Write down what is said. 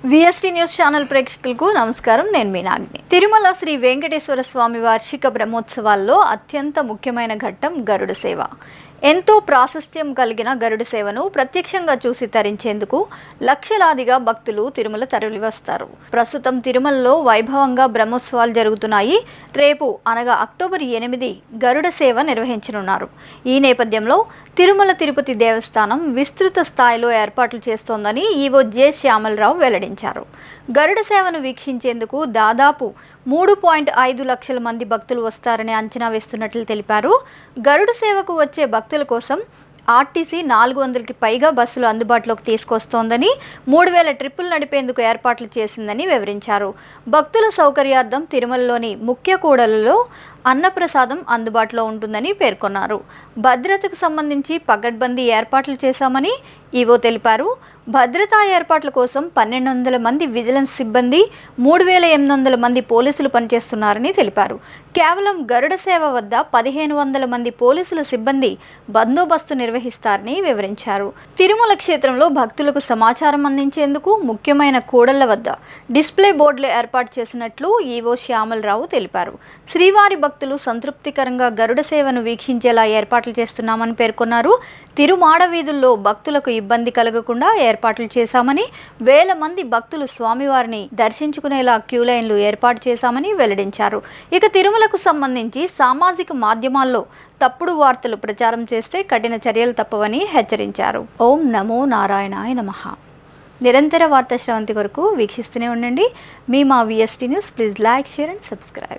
VST news channel ప్రేక్షకులకు నమస్కారం. నేను మీ నాగిని. తిరుమల శ్రీ వెంకటేశ్వర స్వామి వార్షిక బ్రహ్మోత్సవాల్లో అత్యంత ముఖ్యమైన ఘట్టం గరుడ సేవ. ఎంతో ప్రాశస్త్యం కలిగిన గరుడ సేవను ప్రత్యక్షంగా చూసి తరించేందుకు లక్షలాదిగా భక్తులు తిరుమల తరలివస్తారు. ప్రస్తుతం తిరుమలలో వైభవంగా బ్రహ్మోత్సవాలు జరుగుతున్నాయి. రేపు అనగా అక్టోబర్ 8 గరుడ సేవ నిర్వహించనున్నారు. ఈ నేపథ్యంలో తిరుమల తిరుపతి దేవస్థానం విస్తృత స్థాయిలో ఏర్పాట్లు చేస్తోందని ఈవో జె శ్యామలరావు వెల్లడించారు. గరుడ సేవను వీక్షించేందుకు దాదాపు 3.5 లక్షల మంది భక్తులు వస్తారని అంచనా వేస్తున్నట్లు తెలిపారు. గరుడ సేవకు వచ్చే భక్తుల కోసం ఆర్టీసీ 400కి పైగా బస్సులు అందుబాటులోకి తీసుకొస్తోందని, 3000 ట్రిప్పులు నడిపేందుకు ఏర్పాట్లు చేసిందని వివరించారు. భక్తుల సౌకర్యార్థం తిరుమలలోని ముఖ్య కూడళ్లలో అన్నప్రసాదం అందుబాటులో ఉంటుందని పేర్కొన్నారు. భద్రతకు సంబంధించి పకడ్బందీ ఏర్పాట్లు చేశామని ఈవో తెలిపారు. భద్రతా ఏర్పాట్ల కోసం 1200 మంది విజిలెన్స్ సిబ్బంది, 3800 మంది పోలీసులు పనిచేస్తున్నారని తెలిపారు. కేవలం గరుడ సేవ వద్ద 1500 మంది పోలీసుల సిబ్బంది బందోబస్తు నిర్వహిస్తారని వివరించారు. తిరుమల క్షేత్రంలో భక్తులకు సమాచారం అందించేందుకు ముఖ్యమైన కూడళ్ల వద్ద డిస్ప్లే బోర్డులు ఏర్పాటు చేసినట్లు ఈవో శ్యామలరావు తెలిపారు. శ్రీవారి భక్తులు సంతృప్తికరంగా గరుడ సేవను వీక్షించేలా ఏర్పాట్లు చేస్తున్నామని పేర్కొన్నారు. తిరుమాడ వీధుల్లో భక్తులకు ఇబ్బంది కలగకుండా ఏర్పాట్లు చేశామని, వేల మంది భక్తులు స్వామివారిని దర్శించుకునేలా క్యూ లైన్లు ఏర్పాటు చేశామని వెల్లడించారు. ఇక తిరుమలకు సంబంధించి సామాజిక మాధ్యమాల్లో తప్పుడు వార్తలు ప్రచారం చేస్తే కఠిన చర్యలు తప్పవని హెచ్చరించారు. ఓం నమో నారాయణాయ నమః. నిరంతర వార్తా శ్రవంతి కొరకు వీక్షిస్తూనే ఉండండి. మీ మా VST news. Please like, share and subscribe.